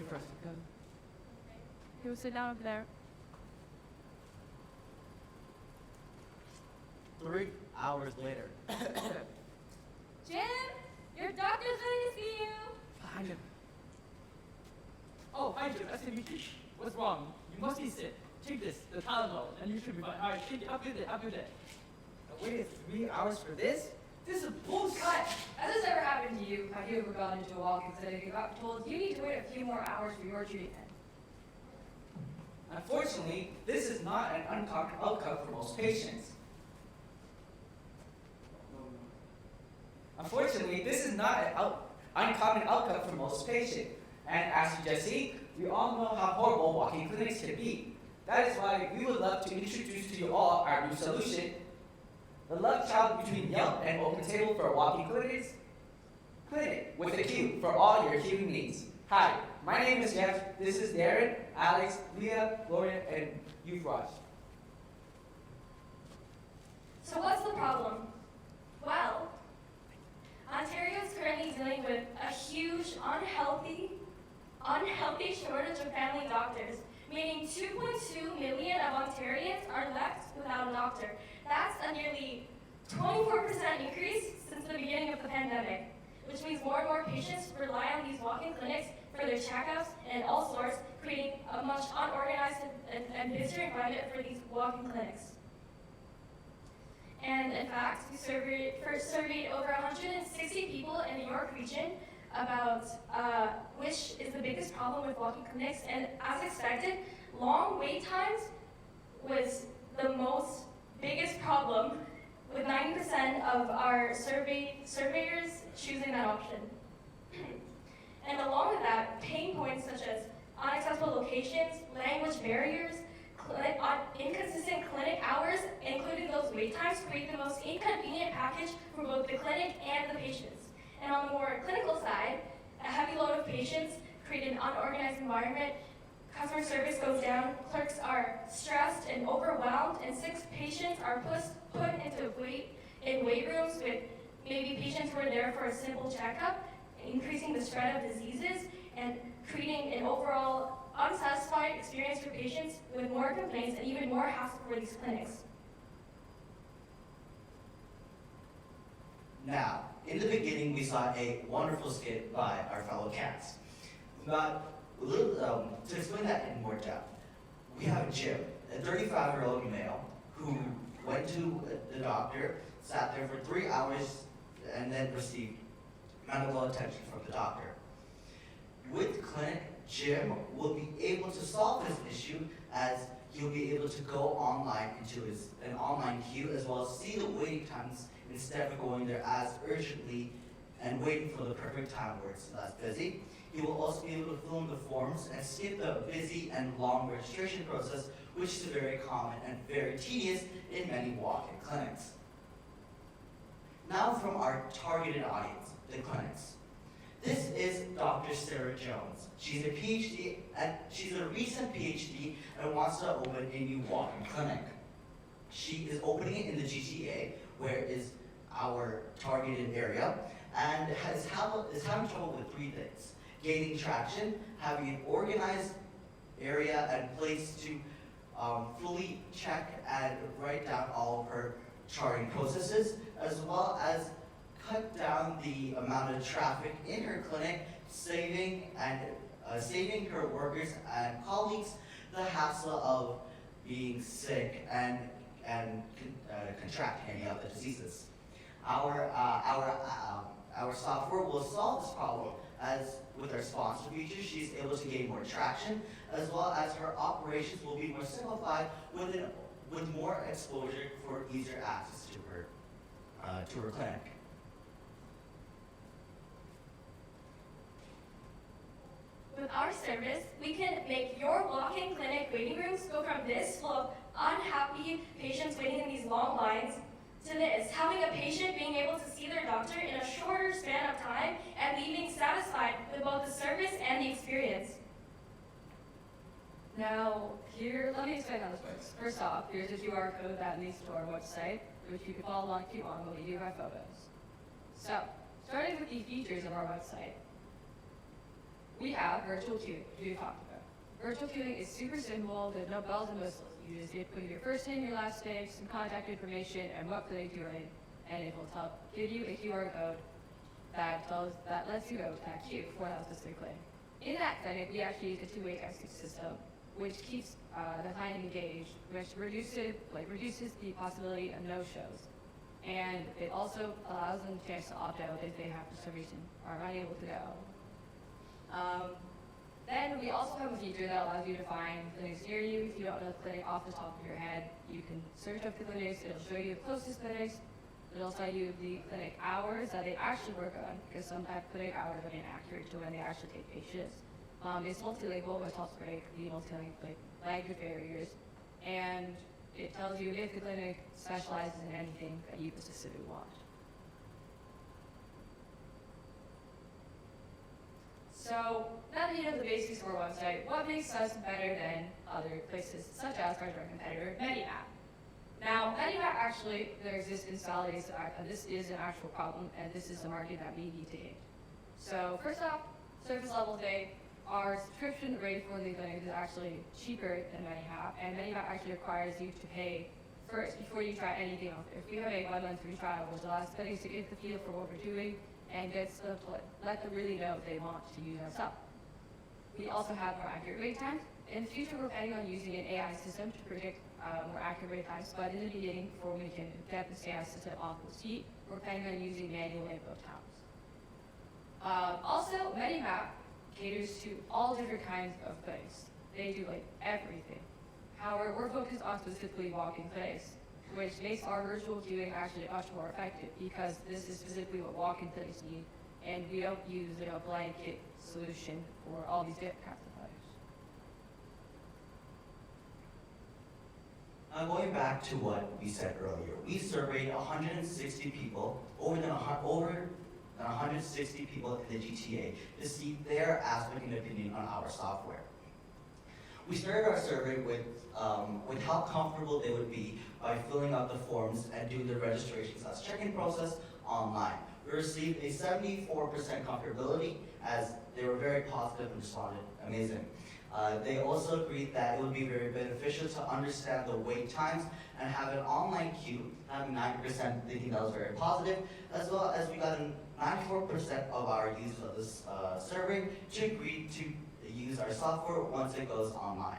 for us to go. He will sit down over there. 3 hours later. Jim, your doctor's ready to see you. Hi, Jim. Oh, hi, Jim. Nice to meet you. What's wrong? You must be sick. Take this, the Tylenol, and you should be fine. All right, take it. I'll do that. I'll do that. Waited 3 hours for this? This is bullshit. Cut! Has this ever happened to you? Have you ever gone into a walk-in clinic and got told you need to wait a few more hours for your treatment? Unfortunately, this is not an uncommon outcome for most patients. Unfortunately, this is not an uncommon outcome for most patients. And as you just see, we all know how horrible walk-in clinics can be. That is why we would love to introduce to you all our new solution, the love child between Yelp and Open Table for walk-in clinics. Clinic with a Q for all your healing needs. Hi, my name is Jeff. This is Darren, Alex, Leah, Gloria, and Euphrasia. So what's the problem? Well, Ontario is currently dealing with a huge unhealthy shortage of family doctors, meaning 2.2 million of Ontarians are left without a doctor. That's a nearly 24% increase since the beginning of the pandemic, which means more and more patients rely on these walk-in clinics for their checkups and all sorts, creating a much unorganized and busier environment for these walk-in clinics. And in fact, we surveyed over 160 people in the York region about which is the biggest problem with walk-in clinics, and as expected, long wait times was the biggest problem, with 90% of our surveyors choosing that option. And along with that, pain points such as inaccessible locations, language barriers, inconsistent clinic hours, including those wait times, create the most inconvenient package for both the clinic and the patients. And on the more clinical side, a heavy load of patients create an unorganized environment, customer service goes down, clerks are stressed and overwhelmed, and sick patients are put into wait rooms with maybe patients who are there for a simple checkup, increasing the spread of diseases and creating an overall unsatisfied experience for patients with more complaints and even more hassle for these clinics. Now, in the beginning, we saw a wonderful skit by our fellow cats. To explain that in more depth, we have Jim, a 35-year-old male, who went to the doctor, sat there for 3 hours, and then received medical attention from the doctor. With Qlinic, Jim will be able to solve this issue as he'll be able to go online into an online queue, as well as see the waiting times instead of going there as urgently and waiting for the perfect time where it's less busy. He will also be able to fill in the forms and skip the busy and long registration process, which is very common and very tedious in many walk-in clinics. Now from our targeted audience, the clinics. This is Dr. Sarah Jones. She's a PhD, and she's a recent PhD and wants to open a new walk-in clinic. She is opening it in the GTA, where is our targeted area, and is having trouble with 3 things: gaining traction, having an organized area and place to fully check and write down all of her charting processes, as well as cut down the amount of traffic in her clinic, saving her workers and colleagues the hassle of being sick and contract any other diseases. Our software will solve this problem, as with our sponsor feature, she's able to gain more traction, as well as her operations will be more simplified with more exposure for easier access to her clinic. With our service, we can make your walk-in clinic waiting rooms go from this full of unhappy patients waiting in these long lines to this, having a patient being able to see their doctor in a shorter span of time and leaving satisfied with both the service and the experience. Now, let me explain how this works. First off, here's a QR code that leads to our website, which you can follow along if you want when we do our photos. So, starting with the features of our website. we have virtual queuing, which we talked about. Virtual queuing is super simple, there's no bells and whistles. You just put your first name, your last name, some contact information, and what clinic you're in, and it will give you a QR code that lets you go to that queue for that specific clinic. In that clinic, we actually use a two-way texting system, which keeps the client engaged, which reduces the possibility of no-shows. And it also allows them a chance to opt out if they have, for some reason, are unable to go. Then we also have a feature that allows you to find clinics near you. If you don't know the clinic off the top of your head, you can search up the clinics. It'll show you the closest clinics. It'll tell you the clinic hours that they actually work on, because sometimes clinic hours are inaccurate to when they actually take patients. It's multilingual, which helps break the language barriers. And it tells you if the clinic specializes in anything that you specifically want. So now that you know the basics of our website, what makes us better than other places, such as our direct competitor, Medimap? Now, Medimap actually, their existence validates the fact that this is an actual problem, and this is the market that we need to hit. So first off, service level today, our subscription rate for the clinic is actually cheaper than Medimap, and Medimap actually requires you to pay first before you try anything else. If we have a 1 month free trial, which allows clinics to get the feel for what we're doing, and let them really know if they want to use our stuff. We also have more accurate wait times. In the future, we're planning on using an AI system to predict more accurate wait times, but in the beginning, before we can get this AI system off the seat, we're planning on using manual input times. Also, Medimap caters to all different kinds of clinics. They do everything. However, we're focused on specifically walk-in clinics, which makes our virtual queuing actually much more effective, because this is specifically what walk-in clinics need, and we don't use a blanket solution for all these different kinds of clinics. Going back to what we said earlier, we surveyed 160 people, over than 160 people in the GTA, to see their aspect and opinion on our software. We started our survey with how comfortable they would be by filling out the forms and doing the registration/check-in process online. We received a 74% comfortability, as they were very positive and responded amazing. They also agreed that it would be very beneficial to understand the wait times and have an online queue, having 90% thinking that was very positive, as well as we got 94% of our users of this survey to agree to use our software once it goes online.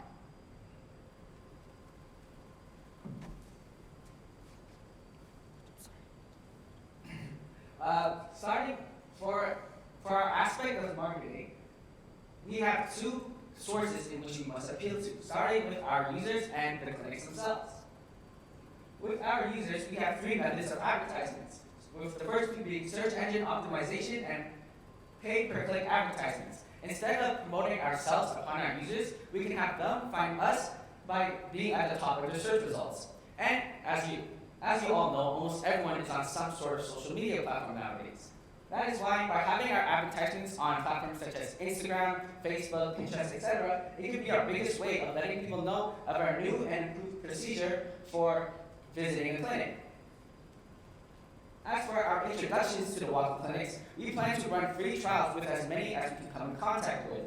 Starting for our aspect of marketing, we have two sources in which we must appeal to, starting with our users and the clinics themselves. With our users, we have three methods of advertisements, with the first two being search engine optimization and pay-per-click advertisements. Instead of promoting ourselves upon our users, we can have them find us by being at the top of their search results. And as you all know, almost everyone is on some sort of social media platform nowadays. That is why by having our advertisements on platforms such as Instagram, Facebook, Pinterest, etc., it could be our biggest way of letting people know of our new and improved procedure for visiting a clinic. As for our introductions to the walk-in clinics, we plan to run free trials with as many as we can come in contact with.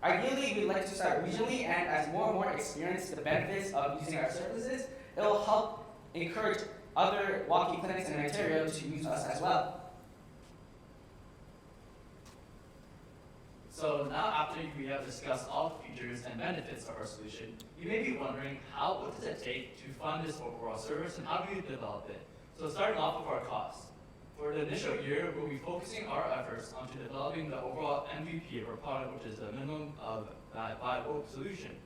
Ideally, we'd like to start regionally, and as more and more experience the benefits of using our services, it will help encourage other walk-in clinics in Ontario to use us as well. So now after we have discussed all the features and benefits of our solution, you may be wondering what does it take to fund this overall service and how do we develop it? So starting off with our costs. For the initial year, we'll be focusing our efforts onto developing the overall MVP of our product, which is the minimum viable solution.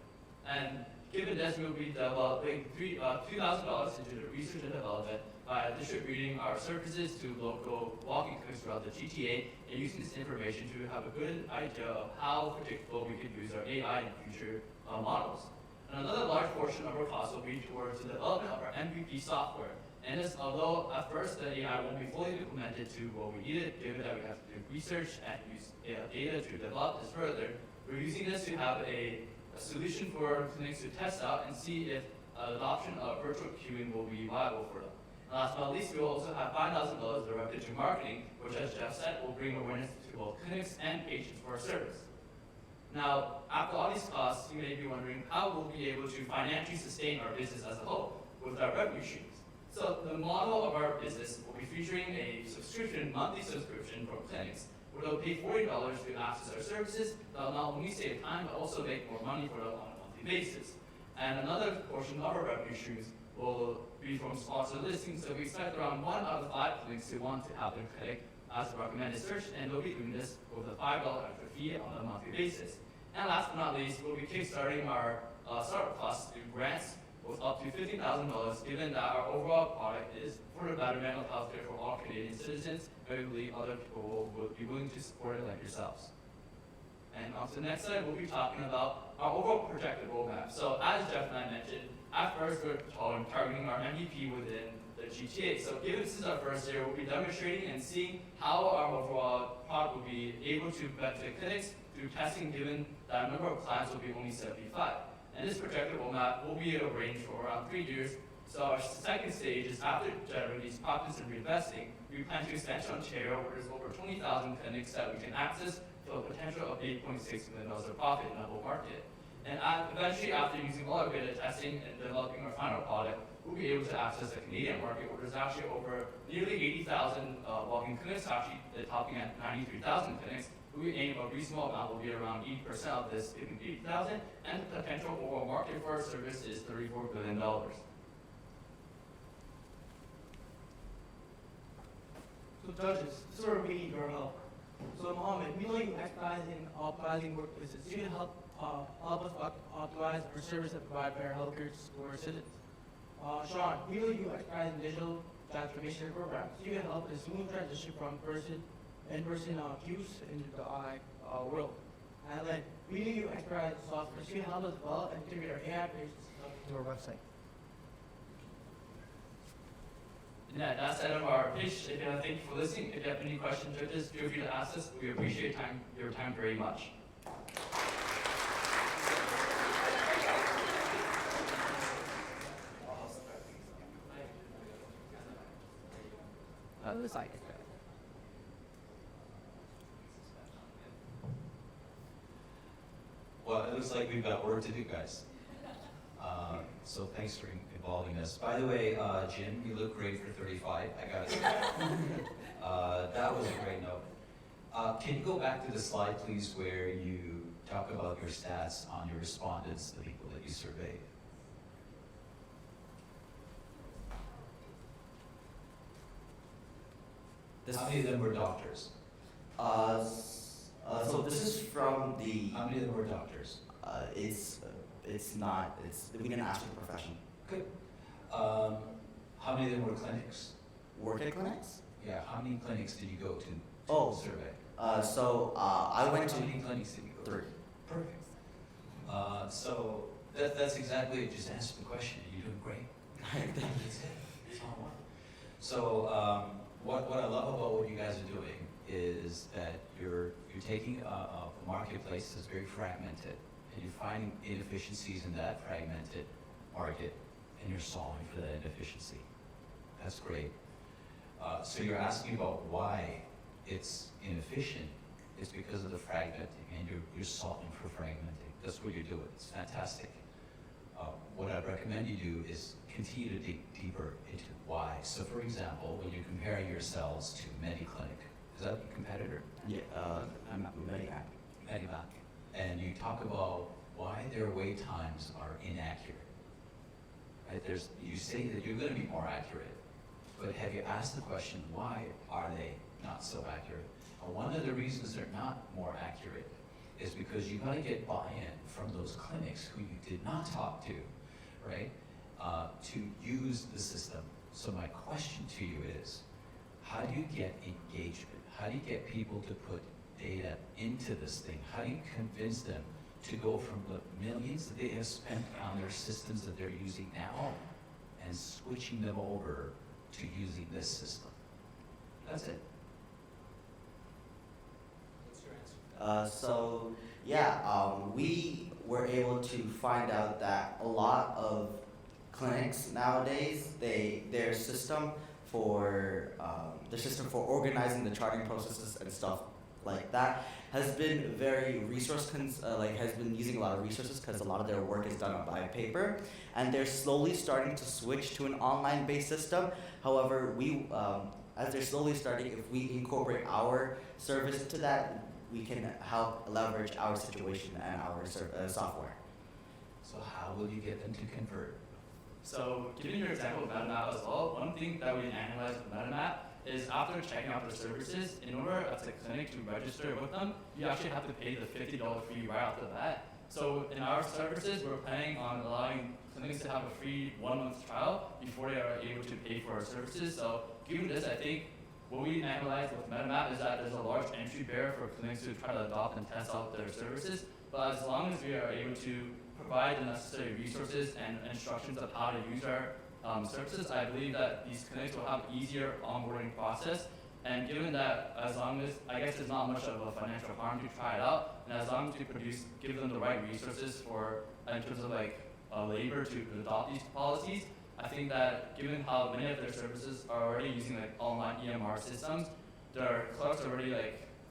And given this, we'll be developing $2,000 into the research and development by distributing our services to local walk-in clinics throughout the GTA and using this information to have a good idea of how predictable we could use our AI in future models. And another large portion of our costs will be towards the development of our MVP software. And this, although at first the AI won't be fully implemented to what we needed, given that we have to do research and use data to develop this further, we're using this to have a solution for clinics to test out and see if adoption of virtual queuing will be viable for them. Last but not least, we will also have $5,000 directed to marketing, which, as Jeff said, will bring awareness to both clinics and patients for our service. Now, after all these costs, you may be wondering how we'll be able to financially sustain our business as a whole with our revenue streams. So the model of our business will be featuring a monthly subscription from clinics, where they'll pay $40 to access our services. They'll not only save time, but also make more money for them on a monthly basis. And another portion of our revenue streams will be from sponsored listings. So we expect around 1 out of 5 clinics to want to have their clinic as a recommended search, and they'll be doing this with a $5 extra fee on a monthly basis. And last but not least, we'll be kickstarting our startup costs through grants with up to $15,000, given that our overall product is for the betterment of healthcare for all Canadian citizens. We believe other people will be willing to support it like yourselves. And on to the next slide, we'll be talking about our overall projected roadmap. So as Jeff and I mentioned, at first we're targeting our MVP within the GTA. So given this is our first year, we'll be demonstrating and seeing how our overall product will be able to benefit clinics through testing, given that number of clients will be only 75. And this projected roadmap will be a range for around 3 years. So our second stage is after generating these profits and reinvesting, we plan to expand to Ontario, where there's over 20,000 clinics that we can access for a potential of $8.6 million of profit in the whole market. And eventually, after using all our beta testing and developing our final product, we'll be able to access the Canadian market, where there's actually over nearly 80,000 walk-in clinics, actually topping at 93,000 clinics. We aim a reasonable amount will be around 80% of this 80,000, and the potential overall market for our service is $34 billion. So judges, this is where we need your help. So Mohammed, we know you exercise in optimizing workplaces. You can help us optimize our service and provide better healthcare to our citizens. Sean, we know you exercise in digital transformation programs. You can help a smooth transition from in-person use into the online world. And then we know you exercise in software. So you can help us develop and integrate our AI-based system into our website. Yeah, that's the end of our pitch. Thank you for listening. If you have any questions, judges, feel free to ask us. We appreciate your time very much. Who's like it? Well, it looks like we've got work to do, guys. So thanks for involving us. By the way, Jim, you look great for 35. I gotta say that was a great note. Can you go back to the slide, please, where you talk about your stats on your respondents, the people that you surveyed? How many of them were doctors? So this is from the. How many of them were doctors? It's not. We didn't ask for the profession. Good. How many of them were clinics? Work at clinics. Yeah, how many clinics did you go to Oh. survey? I went to How many clinics did you go to? 3. Perfect. So that's exactly it. Just answer the question. You're doing great. That's it. That's all I want. So what I love about what you guys are doing is that you're taking a marketplace that's very fragmented, and you're finding inefficiencies in that fragmented market, and you're solving for that inefficiency. That's great. So you're asking about why it's inefficient. It's because of the fragmenting, and you're solving for fragmenting. That's what you're doing. It's fantastic. What I'd recommend you do is continue to dig deeper into why. So for example, when you're comparing yourselves to MediClinic, is that a competitor? Yeah. I'm not Medivac. Medivac. And you talk about why their wait times are inaccurate. Right? You say that you're going to be more accurate, but have you asked the question, why are they not so accurate? And one of the reasons they're not more accurate is because you got to get buy-in from those clinics who you did not talk to, right, to use the system. So my question to you is, how do you get engagement? How do you get people to put data into this thing? How do you convince them to go from the millions that they have spent on their systems that they're using now and switching them over to using this system? That's it. We were able to find out that a lot of clinics nowadays, their system for organizing the charting processes and stuff like that has been very has been using a lot of resources because a lot of their work is done by paper, and they're slowly starting to switch to an online-based system. However, as they're slowly starting, if we incorporate our service into that, we can help leverage our situation and our software. So how will you get them to convert? So, giving your example of MetaMap as well, one thing that we analyze with MetaMap is after checking out their services, in order as a clinic to register with them, you actually have to pay the $50 fee right off the bat. So, in our services, we're planning on allowing clinics to have a free 1-month trial before they are able to pay for our services. So, given this, I think what we analyze with MetaMap is that there's a large entry barrier for clinics to try to adopt and test out their services. But as long as we are able to provide the necessary resources and instructions of how to use our services, I believe that these clinics will have an easier onboarding process. And given that, as long as, I guess there's not much of a financial harm to try it out, and as long as you give them the right resources in terms of labor to adopt these policies, I think that given how many of their services are already using online EMR systems, their clerks are already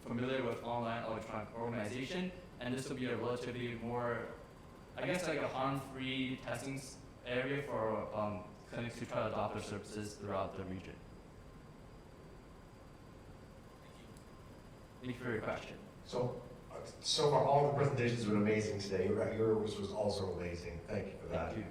familiar with online electronic organization, and this will be a relatively more, I guess a harm-free testing area for clinics to try to adopt their services throughout the region. Thank you for your question. So far, all the presentations have been amazing today. Yours was also amazing. Thank you for that. Thank you.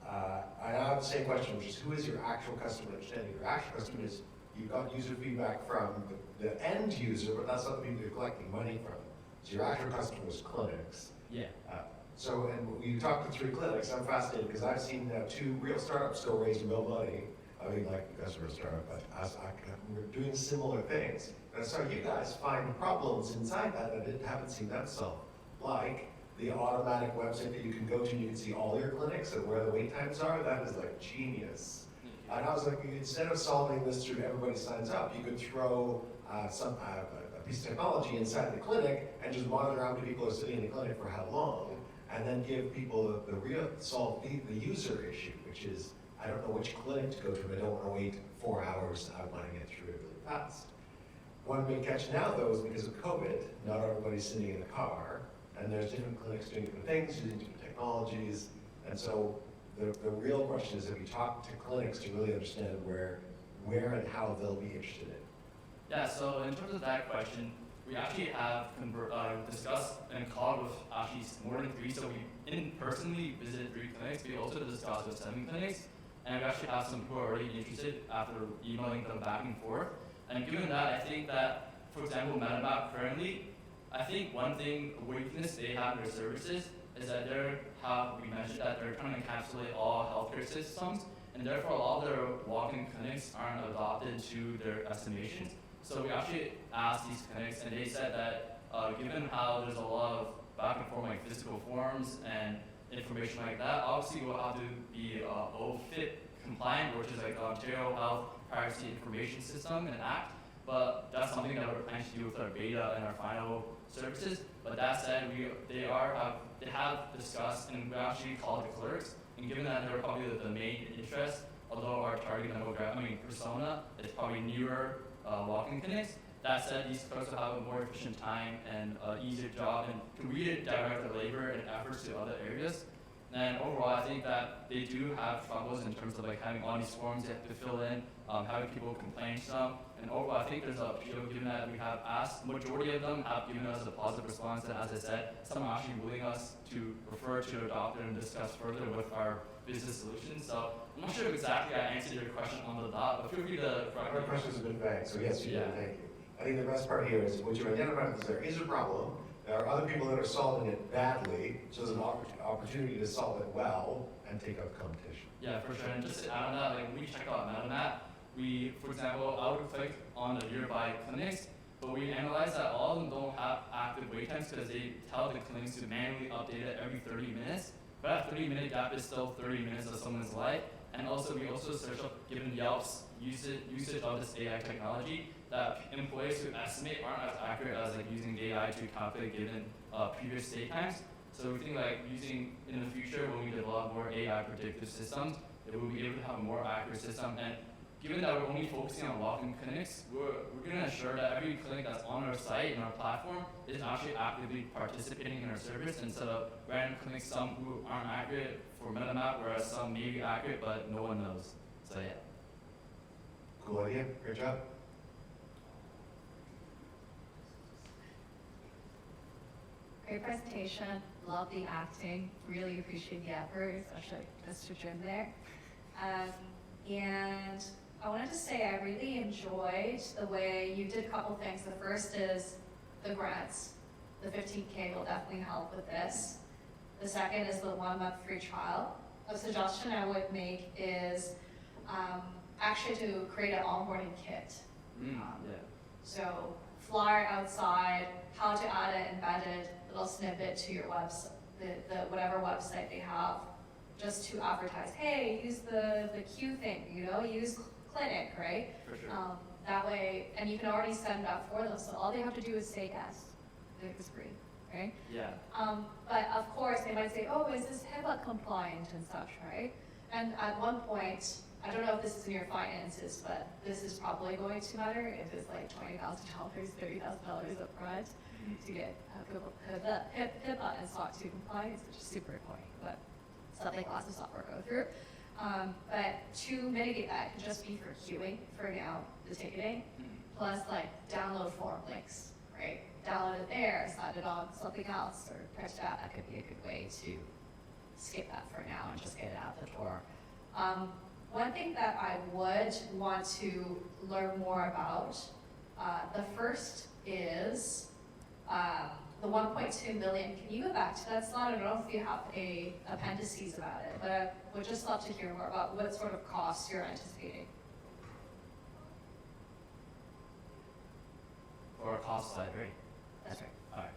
I have the same question, which is, who is your actual customer understanding? Your actual customer is, you've got user feedback from the end user, but that's not the people you're collecting money from. So your actual customer is clinics. Yeah. And you talked to 3 clinics. I'm fascinated because I've seen 2 real startups still raise real money. I mean, like customer startup, but we're doing similar things. And so you guys find problems inside that I haven't seen them solved, like the automatic website that you can go to and you can see all your clinics and where the wait times are. That is genius. And I was like, instead of solving this through everybody signs up, you could throw a piece of technology inside the clinic and just monitor how many people are sitting in the clinic for how long, and then give people solve the user issue, which is, I don't know which clinic to go to, and I don't want to wait 4 hours. I want to get through it really fast. One big catch now, though, is because of COVID, not everybody's sitting in the car, and there's different clinics doing different things, using different technologies, and so the real question is, have you talked to clinics to really understand where and how they'll be interested in? Yeah, so in terms of that question, we actually have discussed and called with actually more than 3, so we personally visited 3 clinics. We also discussed with 7 clinics, and we actually have some who are already interested after emailing them back and forth. And given that, I think that, for example, MetaMap currently, I think one weakness they have in their services is that we mentioned that they're trying to encapsulate all healthcare systems, and therefore a lot of their walk-in clinics aren't adopted to their estimations. So we actually asked these clinics, and they said that given how there's a lot of back and forth physical forms and information like that, obviously we'll have to be OFIT compliant, which is Ontario Health Privacy Information System and Act. But that's something that we're planning to do with our beta and our final services. But that said, they have discussed, and we actually called the clerks, and given that they're probably the main interest, although our target persona is probably newer walk-in clinics. That said, these clerks will have a more efficient time and easier job and can redirect their labor and efforts to other areas. And overall, I think that they do have troubles in terms of having all these forms they have to fill in, having people complain some. And overall, I think there's a appeal given that we have asked, majority of them have given us a positive response, and as I said, some are actually willing us to refer to a doctor and discuss further with our business solutions. So I'm not sure if exactly I answered your question on the dot, but feel free to correct me. Our questions have been vague, so yes, you did, Yeah. thank you. I think the best part here is what you identified is there is a problem, there are other people that are solving it badly, so there's an opportunity to solve it well and take out competition. Yeah, for sure. And just to add on that, when we check out MetaMap, for example, I would click on the nearby clinics, but we analyze that all of them don't have active wait times because they tell the clinics to manually update it every 30 minutes. But that 30-minute gap is still 30 minutes of someone's life. And also, we also search up, given Yelp's usage of this AI technology, that employees who estimate aren't as accurate as using AI to calculate given previous stay times. So we think using in the future when we develop more AI predictive systems, that we'll be able to have a more accurate system. And given that we're only focusing on walk-in clinics, we're going to ensure that every clinic that's on our site and our platform is actually actively participating in our service instead of random clinics, some who aren't accurate for MetaMap, whereas some may be accurate, but no one knows. So yeah. Cool idea, great job. Great presentation, love the acting, really appreciate the effort, especially Mr. Jim there. And I wanted to say I really enjoyed the way you did a couple things. The first is the grants. The 15K will definitely help with this. The second is the 1 month free trial. A suggestion I would make is actually to create an onboarding kit. Yeah. So flyer outside, how to add an embedded little snippet to your website, the whatever website they have, just to advertise, hey, use the Q thing, use Qlinic, right? For sure. That way, and you can already send that for them, so all they have to do is say yes. It's free, right? Yeah. But of course, they might say, oh, is this HIPAA compliant and such, right? And at one point, I don't know if this is in your finances, but this is probably going to matter if it's like $20,000, $30,000 up front to get HIPAA and SOC 2 compliance, which is super annoying, but something lots of software go through. But to mitigate that, it could just be for queuing for now, the ticketing, plus like download form links, right? Download it there, set it on something else, or press that. That could be a good way to skip that for now and just get it out the door. One thing that I would want to learn more about, the first is the 1.2 million. Can you go back to that slide? I don't know if you have appendices about it, but I would just love to hear more about what sort of costs you're anticipating. For our cost side, right? That's right. All right.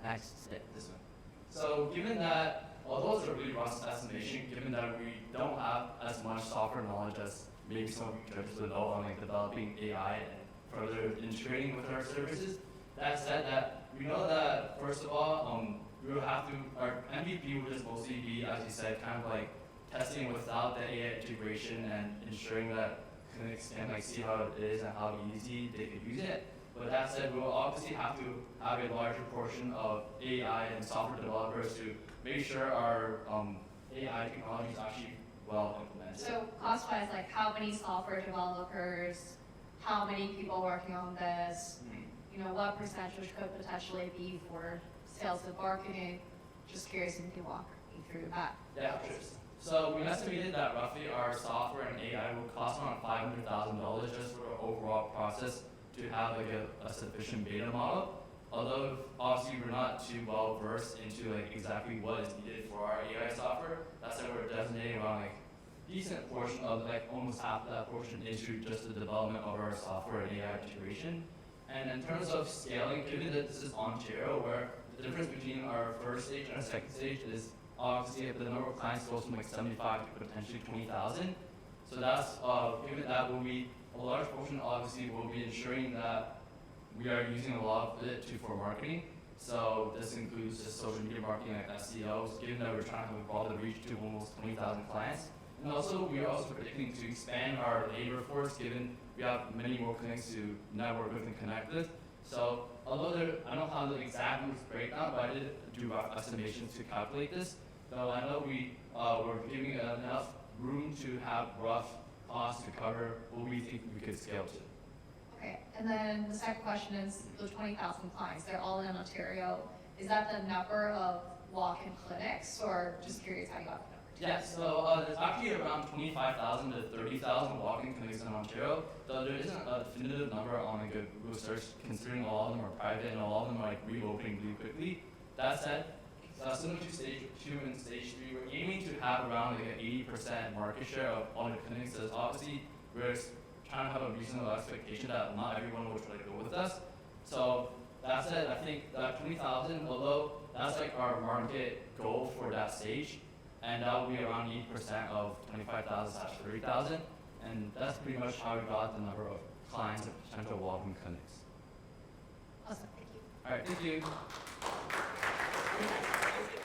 Next, this one. So given that, although it's a really rough estimation, given that we don't have as much software knowledge as maybe some of you judges would know on like developing AI and further integrating with our services, that said, that we know that first of all, we will have to, our MVP will just mostly be, as you said, kind of like testing without the AI integration and ensuring that clinics can like see how it is and how easy they could use it. But that said, we will obviously have to have a larger portion of AI and software developers to make sure our AI technology is actually well implemented. So cost-wise, like how many software developers, how many people working on this, what percentage could potentially be for sales and marketing? Just curious if you can walk me through that. Yeah, sure. So we estimated that roughly our software and AI will cost around $500,000 just for the overall process to have like a sufficient beta model. Although obviously we're not too well versed into like exactly what is needed for our AI software, that's why we're designating around like decent portion of like almost half of that portion into just the development of our software and AI integration. And in terms of scaling, given that this is Ontario, where the difference between our first stage and our second stage is obviously the number of clients goes from like 75 to potentially 20,000. So that's given that will be a large portion. Obviously, will be ensuring that we are using a lot of it for marketing. So this includes just social media marketing like SEOs. Given that we're trying to have a broader reach to almost 20,000 clients, and also we are also predicting to expand our labor force. Given we have many more clinics to network with and connect with. So although I don't have the exact numbers breakdown, but I did do rough estimations to calculate this. So I know we're giving enough room to have rough costs to cover what we think we could scale to. Okay, and then the second question is the 20,000 clients, they're all in Ontario. Is that the number of walk-in clinics, or just curious how you got the number? Yeah, so there's actually around 25,000 to 30,000 walk-in clinics in Ontario, though there isn't a definitive number on like a Google search, considering all of them are private and all of them are like reopening really quickly. That said, similar to stage 2 and stage 3, we're aiming to have around like an 80% market share of all the clinics. So obviously, we're trying to have a reasonable expectation that not everyone will try to go with us. So that said, I think that 20,000, although that's like our market goal for that stage, and that will be around 80% of 25,000/30,000, and that's pretty much how we got the number of clients and potential walk-in clinics. Awesome, thank you. All right, thank you. Let's